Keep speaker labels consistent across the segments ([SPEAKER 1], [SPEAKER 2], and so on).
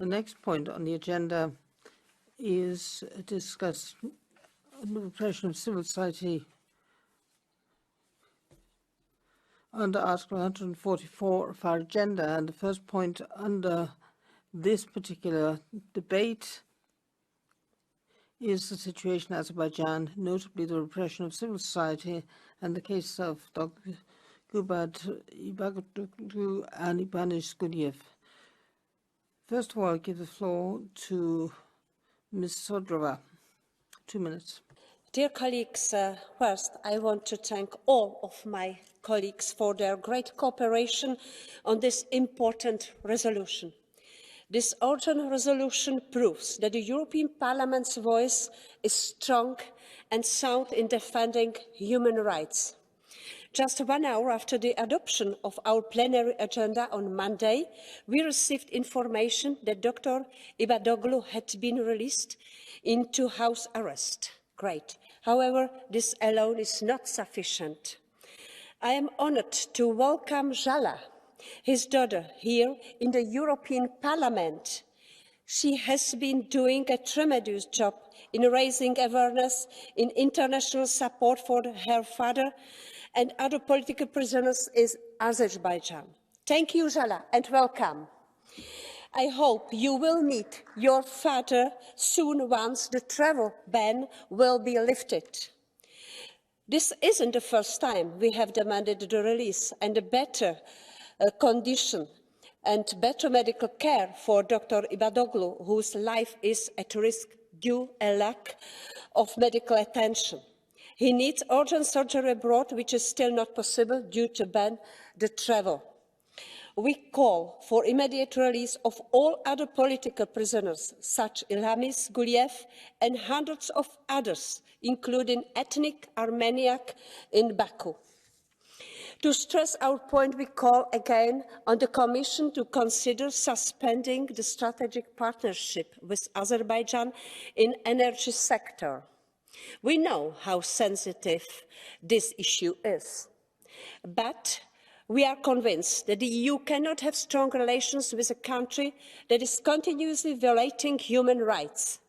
[SPEAKER 1] The next point on the agenda is discuss the repression of civil society under Article 144 of our agenda. And the first point under this particular debate is the situation in Azerbaijan, notably the repression of civil society and the case of Dr. Gubad, Ibadoghlu and Ilhamiz Guliyev. First of all, I give the floor to Ms. Sodrova. 2 minutes.
[SPEAKER 2] Dear colleagues, first I want to thank all of my colleagues for their great cooperation on this important resolution. This urgent resolution proves that the European Parliament's voice is strong and sound in defending human rights. Just 1 hour after the adoption of our plenary agenda on Monday, we received information that Dr. Ibadoghlu had been released into house arrest. Great. However, this alone is not sufficient. I am honoured to welcome Jala, his daughter, here in the European Parliament. She has been doing a tremendous job in raising awareness, in international support for her father and other political prisoners in Azerbaijan. Thank you, Jala, and welcome. I hope you will meet your father soon once the travel ban will be lifted. This isn't the first time we have demanded the release and a better condition and better medical care for Dr. Ibadoghlu, whose life is at risk due to a lack of medical attention. He needs urgent surgery abroad, which is still not possible due to ban the travel. We call for immediate release of all other political prisoners, such as Ilhamiz, Guliyev, and hundreds of others, including ethnic Armenians in Baku. To stress our point, we call again on the Commission to consider suspending the strategic partnership with Azerbaijan in the energy sector. We know how sensitive this issue is, but we are convinced that the EU cannot have strong relations with a country that is continuously violating human rights.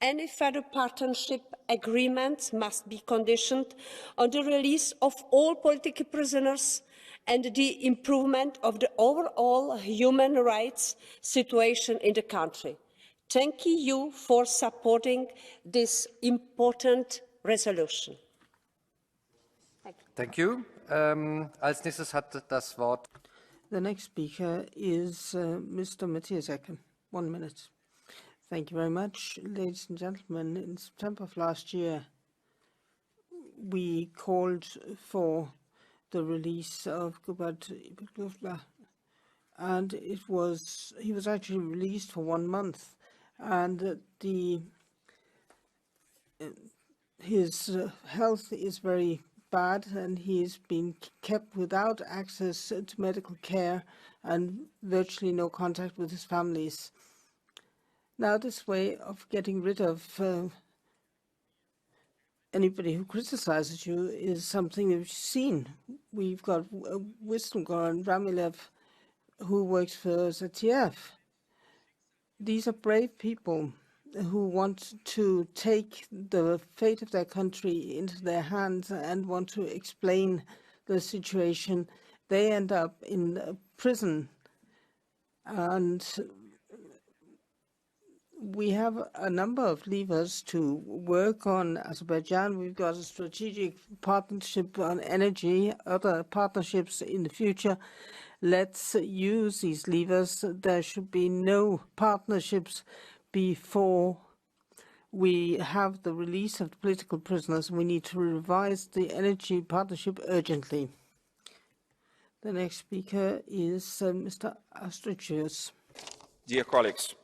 [SPEAKER 2] Any further partnership agreement must be conditioned on the release of all political prisoners and the improvement of the overall human rights situation in the country. Thank you for supporting this important resolution.
[SPEAKER 3] Thank you. Als nächstes hat das Wort.
[SPEAKER 1] The next speaker is Mr. Matthias Ecken. 1 minute. Thank you very much. Ladies and gentlemen, in September of last year, we called for the release of Gubad Ibadoghlu, and he was actually released for 1 month, and his health is very bad, and he's been kept without access to medical care and virtually no contact with his families. Now, this way of getting rid of anybody who criticizes you is something that we've seen. We've got Wistemgor and Ramilev who works for ZTF. These are brave people who want to take the fate of their country into their hands and want to explain the situation. They end up in prison, and we have a number of levers to work on Azerbaijan. We've got a strategic partnership on energy, other partnerships in the future. Let's use these levers. There should be no partnerships before we have the release of the political prisoners. We need to revise the energy partnership urgently. The next speaker is Mr. Astrichius.
[SPEAKER 4] Dear colleagues,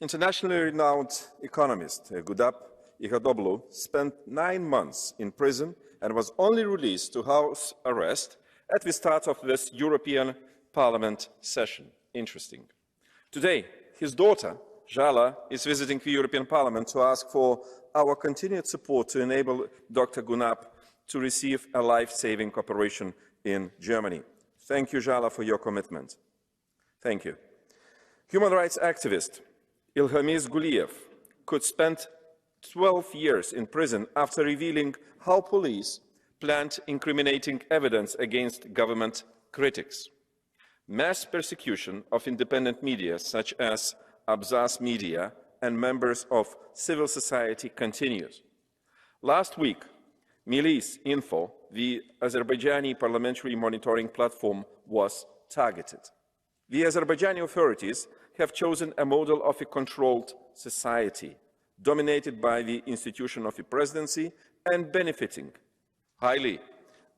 [SPEAKER 4] internationally renowned economist Gubad Ibadoghlu spent 9 months in prison and was only released to house arrest at the start of this European Parliament session. Interesting. Today, his daughter, Jala, is visiting the European Parliament to ask for our continued support to enable Dr. Gubad to receive a life-saving operation in Germany. Thank you, Jala, for your commitment. Thank you. Human rights activist Ilhamiz Guliyev could spend 12 years in prison after revealing how police planned incriminating evidence against government critics. Mass persecution of independent media, such as Abzas Media, and members of civil society continues. Last week, Melis Info, the Azerbaijani parliamentary monitoring platform, was targeted. The Azerbaijani authorities have chosen a model of a controlled society, dominated by the institution of a presidency and benefiting highly,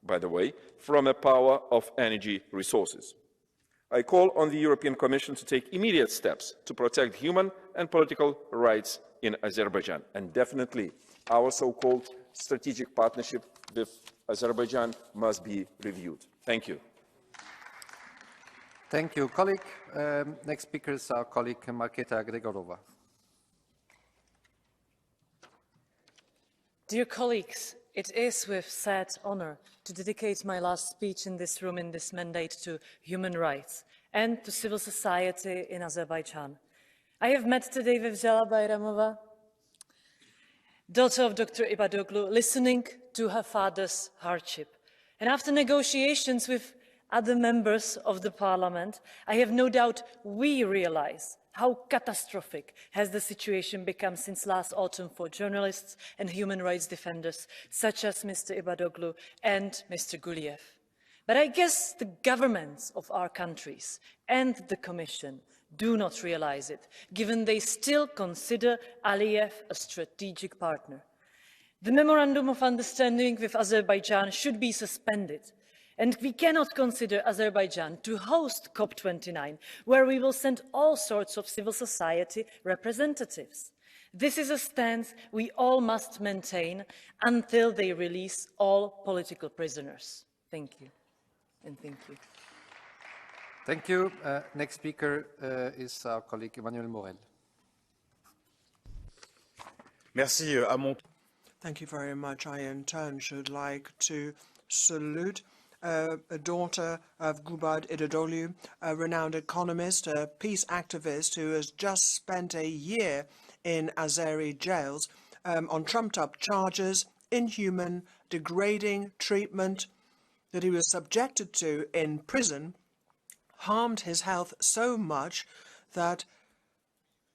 [SPEAKER 4] by the way, from a power of energy resources. I call on the European Commission to take immediate steps to protect human and political rights in Azerbaijan, and definitely our so-called strategic partnership with Azerbaijan must be reviewed. Thank you.
[SPEAKER 3] Thank you, colleague. Next speaker is our colleague Marketa Gregorova.
[SPEAKER 5] Dear colleagues, it is with sad honor to dedicate my last speech in this room in this mandate to human rights and to civil society in Azerbaijan. I have met today with Zela Bayramova, daughter of Dr. Ibadoghlu, listening to her father's hardship. And after negotiations with other members of the parliament, I have no doubt we realize how catastrophic has the situation become since last autumn for journalists and human rights defenders, such as Mr. Ibadoghlu and Mr. Guliyev. But I guess the governments of our countries and the Commission do not realize it, given they still consider Aliyev a strategic partner. The Memorandum of Understanding with Azerbaijan should be suspended. And we cannot consider Azerbaijan to host COP29, where we will send all sorts of civil society representatives. This is a stance we all must maintain until they release all political prisoners. Thank you. And thank you.
[SPEAKER 3] Thank you. Next speaker is our colleague Emmanuel Morel.
[SPEAKER 6] Merci à mon...
[SPEAKER 7] Thank you very much. I, in turn, should like to salute a daughter of Gubad Ibadoghlu, a renowned economist, a peace activist who has just spent a year in Azeri jails on trumped-up charges, inhuman, degrading treatment that he was subjected to in prison, harmed his health so much that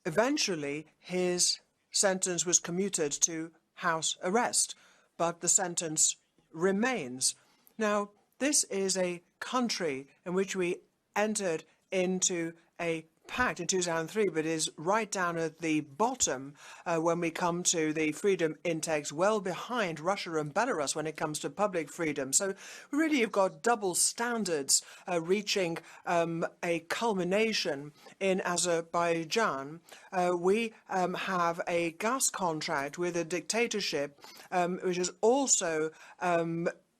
[SPEAKER 7] eventually his sentence was commuted to house arrest, but the sentence remains. Now, this is a country in which we entered into a pact in 2003, but is right down at the bottom when we come to the freedom index, well behind Russia and Belarus when it comes to public freedom. So really you've got double standards reaching a culmination in Azerbaijan. We have a gas contract with a dictatorship which is also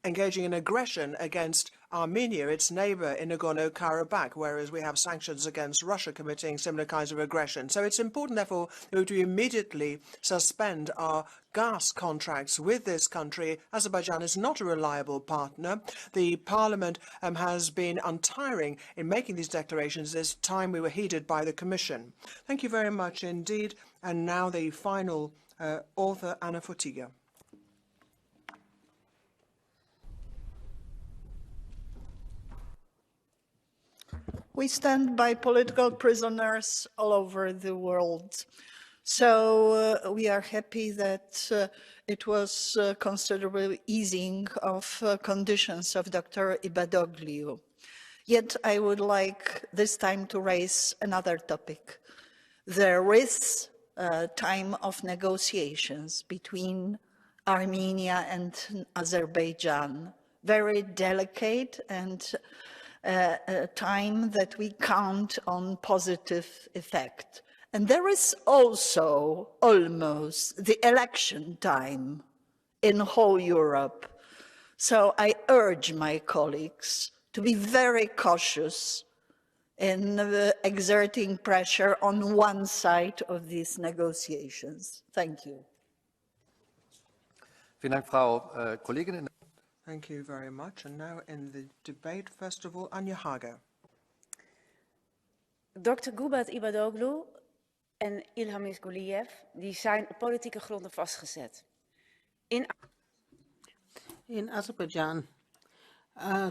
[SPEAKER 7] engaging in aggression against Armenia, its neighbor in Nagorno-Karabakh, whereas we have sanctions against Russia committing similar kinds of aggression. So it's important, therefore, that we immediately suspend our gas contracts with this country. Azerbaijan is not a reliable partner. The parliament has been untiring in making these declarations. This time we were heeded by the Commission. Thank you very much indeed. And now the final author, Anna Fotiga.
[SPEAKER 8] We stand by political prisoners all over the world. So we are happy that it was considerable easing of conditions of Dr. Ibadoghlu. Yet I would like this time to raise another topic. There is a time of negotiations between Armenia and Azerbaijan, very delicate and a time that we count on positive effect. And there is also almost the election time in whole Europe. So I urge my colleagues to be very cautious in exerting pressure on one side of these negotiations. Thank you.
[SPEAKER 3] Vielen Dank, Frau Kollegin.
[SPEAKER 7] Thank you very much. And now in the debate, first of all, Anja Hager.
[SPEAKER 9] Dr. Gubad Ibadoghlu en Ilhamiz Guliyev die zijn op politieke gronden vastgezet.
[SPEAKER 1] In Azerbaijan,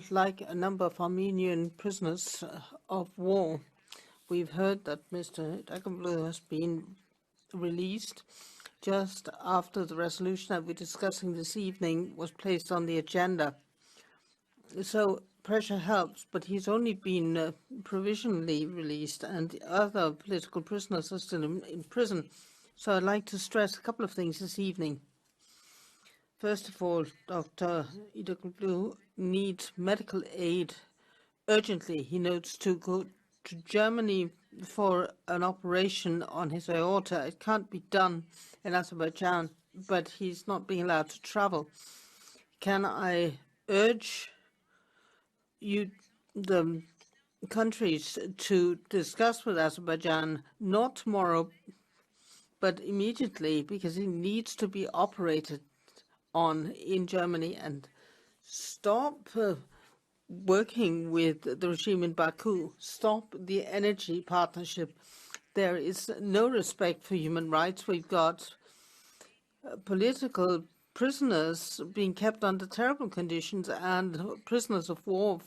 [SPEAKER 1] like a number of Armenian prisoners of war, we've heard that Mr. Ibadoghlu has been released just after the resolution that we're discussing this evening was placed on the agenda. So pressure helps, but he's only been provisionally released, and the other political prisoners are still in prison. So I'd like to stress a couple of things this evening. First of all, Dr. Ibadoghlu needs medical aid urgently. He needs to go to Germany for an operation on his aorta. It can't be done in Azerbaijan, but he's not being allowed to travel. Can I urge you, the countries, to discuss with Azerbaijan, not tomorrow, but immediately, because he needs to be operated on in Germany, and stop working with the regime in Baku, stop the energy partnership. There is no respect for human rights. We've got political prisoners being kept under terrible conditions and prisoners of war